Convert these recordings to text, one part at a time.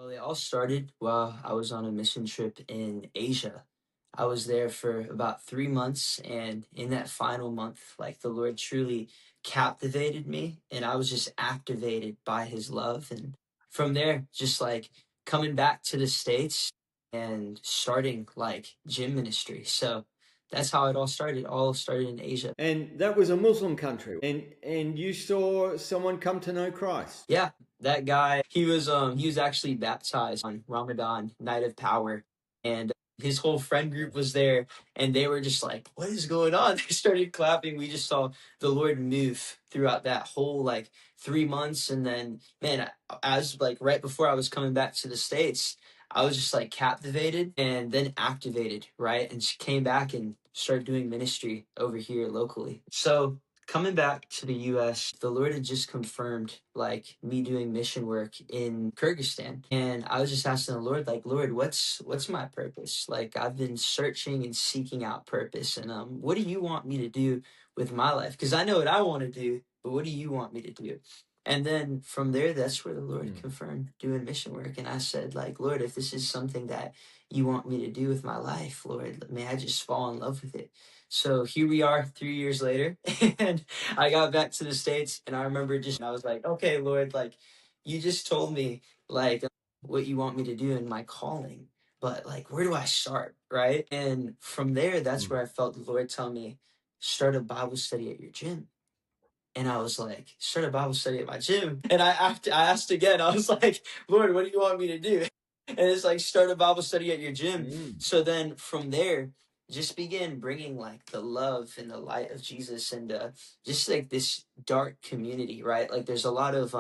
Well, it all started while I was on a mission trip in Asia. I was there for about 3 months, and in that final month, like the Lord truly captivated me, and I was just activated by His love. And from there, just like coming back to the States and starting like gym ministry. So that's how it all started. It all started in Asia. And that was a Muslim country. And you saw someone come to know Christ. Yeah, that guy, he was actually baptized on Ramadan, Night of Power, and his whole friend group was there, and they were just like, "What is going on?" They started clapping. We just saw the Lord move throughout that whole like 3 months, and then man, as like right before I was coming back to the States, I was just like captivated and then activated, right? And she came back and started doing ministry over here locally. So coming back to the US, the Lord had just confirmed like me doing mission work in Kyrgyzstan. And I was just asking the Lord, like, Lord, what's my purpose? Like I've been searching and seeking out purpose. And what do you want me to do with my life? Because I know what I want to do, but what do you want me to do? And then from there, that's where the Lord confirmed doing mission work. And I said, like, Lord, if this is something that you want me to do with my life, Lord, may I just fall in love with it. So here we are 3 years later, and I got back to the States, and I remember I was like, okay, Lord, like, you just told me, like, what you want me to do in my calling, but, like, where do I start, right? And from there, that's where I felt the Lord tell me, start a Bible study at your gym. And I was like, start a Bible study at my gym. And I asked again, I was like, Lord, what do you want me to do? And it's like, start a Bible study at your gym. So then from there, just begin bringing like the love and the light of Jesus and just like this dark community, right? Like there's a lot of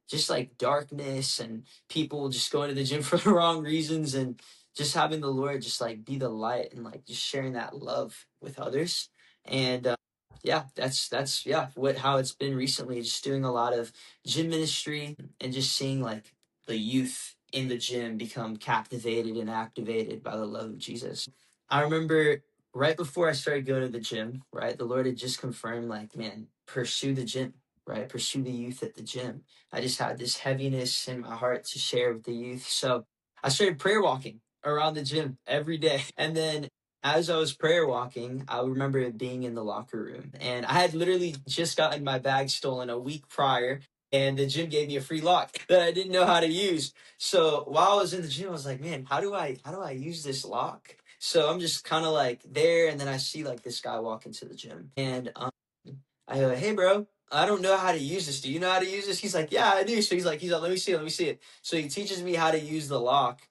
just like darkness and people just going to the gym for the wrong reasons, and just having the Lord just like be the light and like just sharing that love with others. And yeah, that's yeah, what how it's been recently. Just doing a lot of gym ministry and just seeing like the youth in the gym become captivated and activated by the love of Jesus. I remember right before I started going to the gym, right, the Lord had just confirmed, like, man, pursue the gym, right? Pursue the youth at the gym. I just had this heaviness in my heart to share with the youth. So I started prayer walking around the gym every day. And then as I was prayer walking, I remember being in the locker room, and I had literally just gotten my bag stolen a week prior, and the gym gave me a free lock that I didn't know how to use. So while I was in the gym, I was like, man, how do I use this lock? So I'm just kind of like there, and then I see like this guy walk into the gym, and I go, hey, bro, I don't know how to use this. Do you know how to use this? He's like, yeah, I do. So he's like, let me see it. So he teaches me how to use the lock.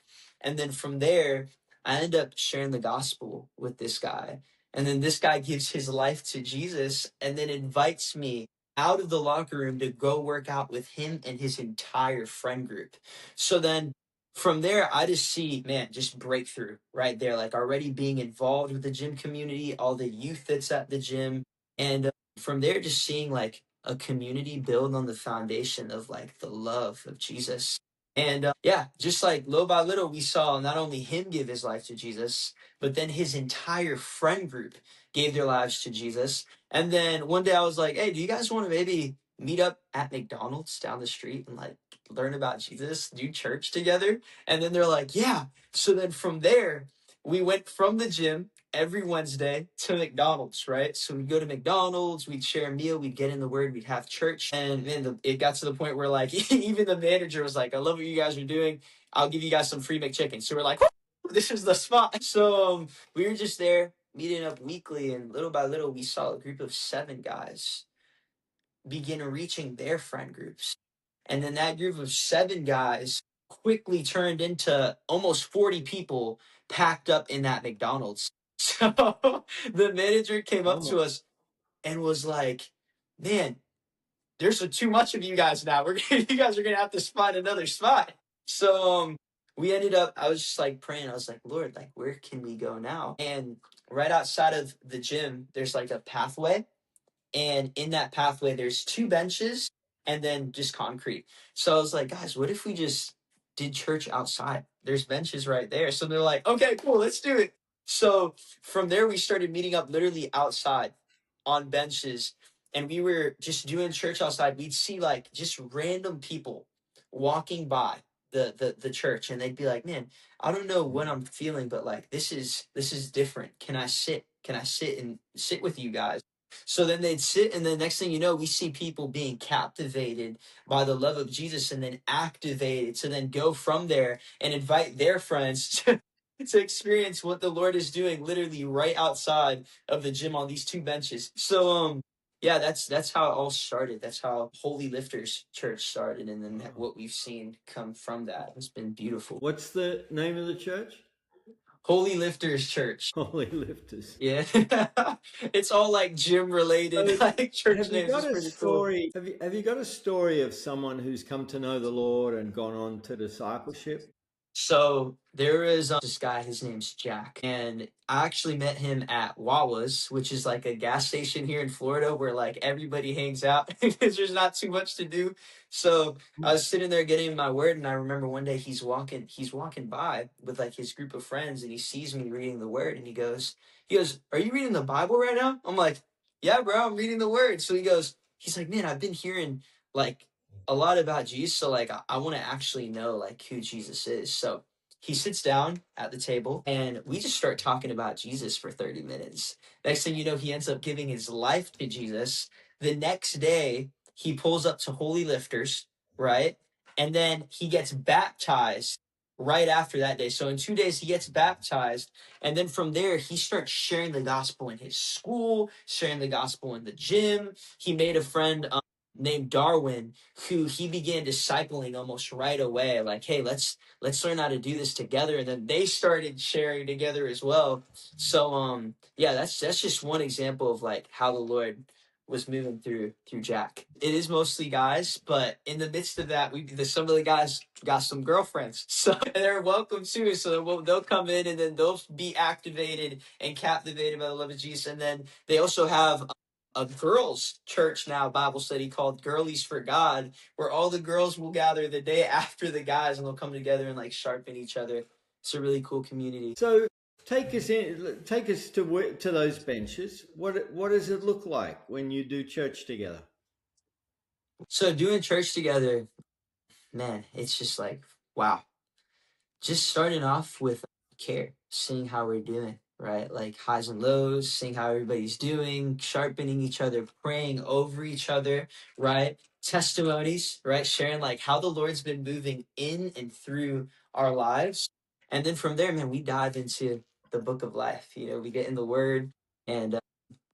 And then from there, I end up sharing the gospel with this guy. And then this guy gives his life to Jesus and then invites me out of the locker room to go work out with him and his entire friend group. So then from there, I just see, man, just breakthrough right there. Like already being involved with the gym community, all the youth that's at the gym. And from there, just seeing like a community build on the foundation of like the love of Jesus. And yeah, just like little by little, we saw not only him give his life to Jesus, but then his entire friend group gave their lives to Jesus. And then one day I was like, hey, do you guys want to maybe meet up at McDonald's down the street and like learn about Jesus, do church together? And then they're like, yeah. So then from there, we went from the gym every Wednesday to McDonald's, right? So we'd go to McDonald's, we'd share a meal, we'd get in the Word, we'd have church. And then it got to the point where, like, even the manager was like, I love what you guys are doing. I'll give you guys some free McChicken. So we're like, this is the spot. So we were just there meeting up weekly. And little by little, we saw a group of 7 guys begin reaching their friend groups. And then that group of 7 guys quickly turned into almost 40 people packed up in that McDonald's. So the manager came up to us and was like, man, there's too much of you guys now. You guys are going to have to find another spot. So we ended up, I was just like praying. I was like, Lord, like, where can we go now? And right outside of the gym, there's like a pathway, and in that pathway there's 2 benches and then just concrete. So I was like, guys, what if we just did church outside? There's benches right there. So they're like, okay, cool, let's do it. So from there we started meeting up literally outside on benches, and we were just doing church outside. We'd see like just random people walking by the church, and they'd be like, man, I don't know what I'm feeling, but like this is different. Can I sit and sit with you guys? So then they'd sit, and the next thing you know, we see people being captivated by the love of Jesus, and then activated to then go from there and invite their friends to experience what the Lord is doing literally right outside of the gym on these two benches. So yeah, that's how it all started. That's how Holy Lifters Church started, and then what we've seen come from that has been beautiful. What's the name of the church? Holy Lifters Church. Holy Lifters. Yeah. It's all like gym related, So, like church have you names. got It's a pretty cool. story? Have you got a story of someone who's come to know the Lord and gone on to discipleship? So there is this guy, his name's Jack, and I actually met him at Wawa's, which is like a gas station here in Florida where like everybody hangs out because there's not too much to do. So I was sitting there getting my word, and I remember one day he's walking by with like his group of friends, and he sees me reading the word, and he goes, "Are you reading the Bible right now?" I'm like, "Yeah, bro, I'm reading the word." So he's like, "Man, I've been hearing like a lot about Jesus, so like I want to actually know like who Jesus is." So he sits down at the table, and we just start talking about Jesus for 30 minutes. Next thing you know, he ends up giving his life to Jesus. The next day, he pulls up to Holy Lifters, right? And then he gets baptized right after that day. So in 2 days, he gets baptized. And then from there, he starts sharing the gospel in his school, sharing the gospel in the gym. He made a friend named Darwin, who he began discipling almost right away. Like, hey, let's learn how to do this together. And then they started sharing together as well. So yeah, that's just one example of like how the Lord was moving through Jack. It is mostly guys, but in the midst of that, some of the guys got some girlfriends, so they're welcome too. So they'll come in, and then they'll be activated and captivated by the love of Jesus. And then they also have a girls' church now, Bible study called Girlies for God, where all the girls will gather the day after the guys, and they'll come together and like sharpen each other. It's a really cool community. So take us to those benches. What does it look like when you do church together? So doing church together, man, it's just like wow. Just starting off with care, seeing how we're doing, right? Like highs and lows, seeing how everybody's doing, sharpening each other, praying over each other, right? Testimonies, right? Sharing like how the Lord's been moving in and through our lives. And then from there, man, we dive into the book of life. We get in the word, and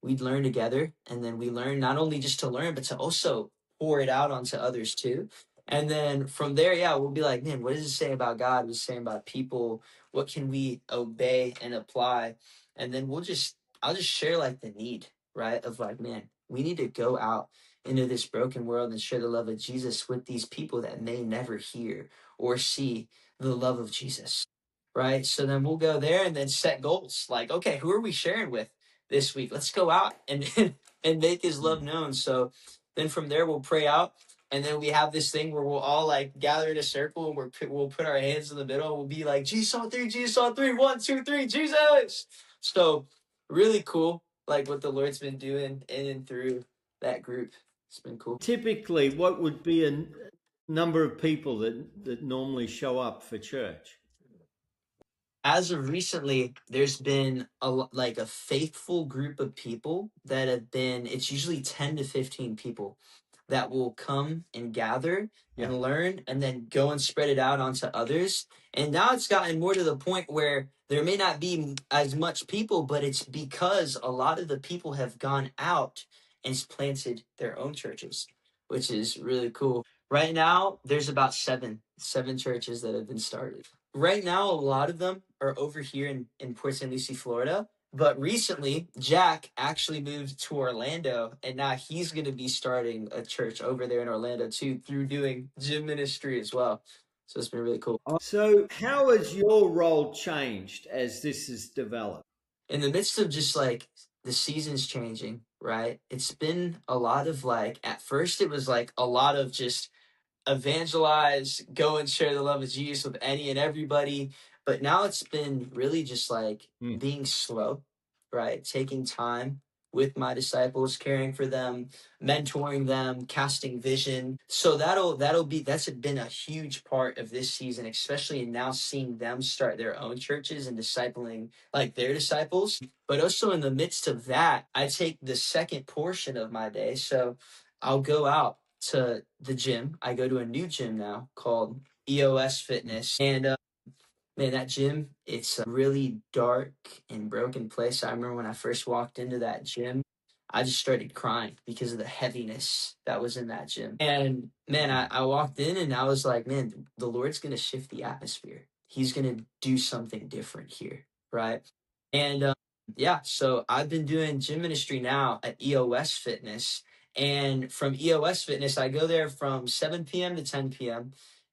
we'd learn together, and then we learn not only just to learn but to also pour it out onto others too. And then from there, yeah, we'll be like, man, what does it say about God? What does it say about people? What can we obey and apply? And then I'll just share like the need, right, of like, man, we need to go out into this broken world and share the love of Jesus with these people that may never hear or see the love of Jesus, right? So then we'll go there and then set goals like, okay, who are we sharing with this week? Let's go out and and make his love known. So then from there we'll pray out, and then we have this thing where we'll all like gather in a circle, and we'll put our hands in the middle. We'll be like, Jesus on three, Jesus on three, 1, 2, 3, Jesus. So really cool, like what the Lord's been doing in and through that group. It's been cool. Typically, what would be a number of people that normally show up for church? As of recently, there's been like a faithful group of people that have been. It's usually 10 to 15 people that will come and gather Yeah. and learn, and then go and spread it out onto others. And now it's gotten more to the point where there may not be as much people, but it's because a lot of the people have gone out and planted their own churches, which is really cool. Right now, there's about seven churches that have been started. Right now, a lot of them are over here in Port St. Lucie, Florida. But recently, Jack actually moved to Orlando, and now he's going to be starting a church over there in Orlando too, through doing gym ministry as well. So it's been really cool. So, how has your role changed as this has developed? In the midst of just like the seasons changing, right? It's been a lot of like, at first, it was like a lot of just evangelize, go and share the love of Jesus with any and everybody. But now it's been really just like Hmm. being slow, right? Taking time with my disciples, caring for them, mentoring them, casting vision. So that's been a huge part of this season, especially in now seeing them start their own churches and discipling like their disciples. But also in the midst of that, I take the second portion of my day. So I'll go out to the gym. I go to a new gym now called EOS Fitness. And man, that gym, it's a really dark and broken place. I remember when I first walked into that gym, I just started crying because of the heaviness that was in that gym. And man, I walked in and I was like, man, the Lord's going to shift the atmosphere. He's going to do something different here. Right. And yeah, so I've been doing gym ministry now at EOS Fitness. And from EOS Fitness, I go there from 7 p.m. to 10 p.m.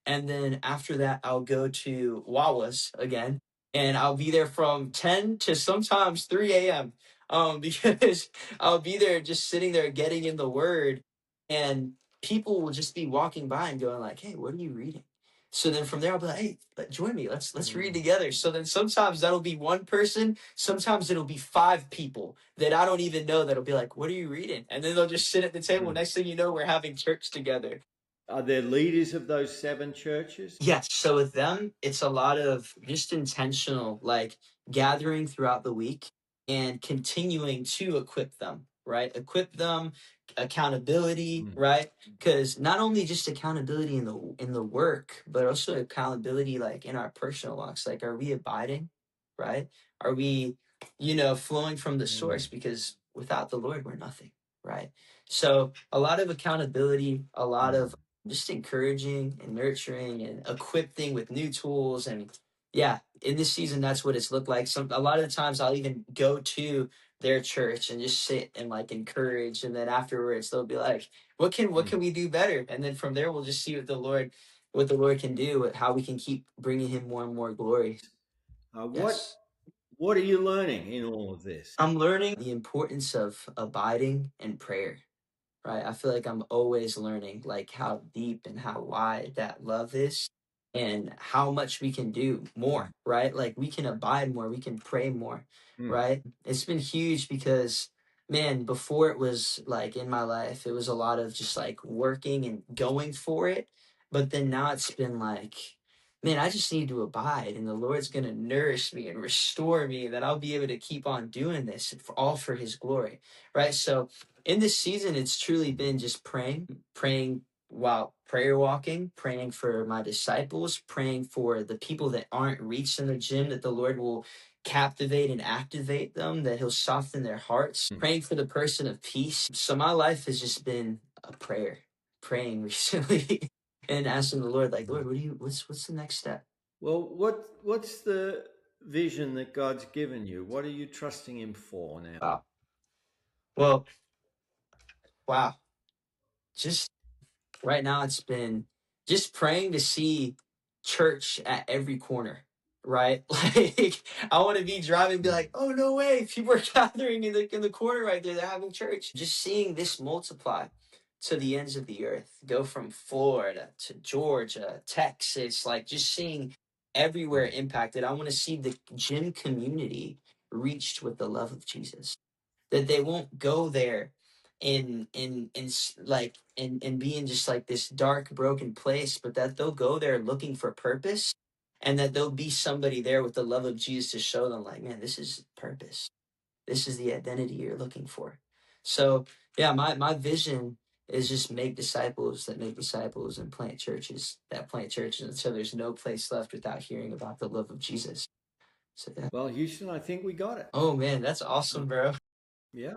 And then after that, I'll go to Wawa's again, and I'll be there from 10 to sometimes 3 a.m. Because I'll be there just sitting there getting in the word, and people will just be walking by and going like, "Hey, what are you reading?" So then from there, I'll be like, "Hey, join me. Let's read together." So then sometimes that'll be one person. Sometimes it'll be five people that I don't even know that'll be like, "What are you reading?" And then they'll just sit at the table. Next thing you know, we're having church together. Are there leaders of those 7 churches? Yes. So with them, it's a lot of just intentional, like gathering throughout the week and continuing to equip them, right? Equip them, accountability, right? Because not only just accountability in the work, but also accountability like in our personal walks. Like, are we abiding, right? Are we, flowing from the source? Because without the Lord, we're nothing, right? So a lot of accountability, a lot of just encouraging and nurturing and equipping with new tools. And yeah, in this season, that's what it's looked like. A lot of the times I'll even go to their church and just sit and like encourage. And then afterwards they'll be like, what can we do better? And then from there, we'll just see what the Lord can do, how we can keep bringing him more and more glory. Yes. What are you learning in all of this? I'm learning the importance of abiding and prayer, right? I feel like I'm always learning like how deep and how wide that love is and how much we can do more, right? Like we can abide more, we can pray more, right? It's been huge because man, before it was like in my life, it was a lot of just like working and going for it. But then now it's been like, man, I just need to abide and the Lord's going to nourish me and restore me, that I'll be able to keep on doing this all for his glory, right? So in this season, it's truly been just praying while prayer walking, praying for my disciples, praying for the people that aren't reached in the gym, that the Lord will captivate and activate them, that he'll soften their hearts, praying for the person of peace. So my life has just been a praying recently and asking the Lord, like, Lord, what's the next step? Well, what's the vision that God's given you? What are you trusting him for now? Wow. Well, wow. Just right now it's been just praying to see church at every corner, right? Like I want to be driving and be like, oh no way, people are gathering in the corner right there, they're having church. Just seeing this multiply to the ends of the earth, go from Florida to Georgia, Texas, like just seeing everywhere impacted. I want to see the gym community reached with the love of Jesus, that they won't go there in being just like this dark broken place, but that they'll go there looking for purpose, and that there'll be somebody there with the love of Jesus to show them like, man, this is purpose, this is the identity you're looking for. So yeah, my vision is just make disciples that make disciples and plant churches that plant churches until there's no place left without hearing about the love of Jesus. So yeah. Well, Houston, I think we got it. Oh man, that's awesome, bro. Yeah.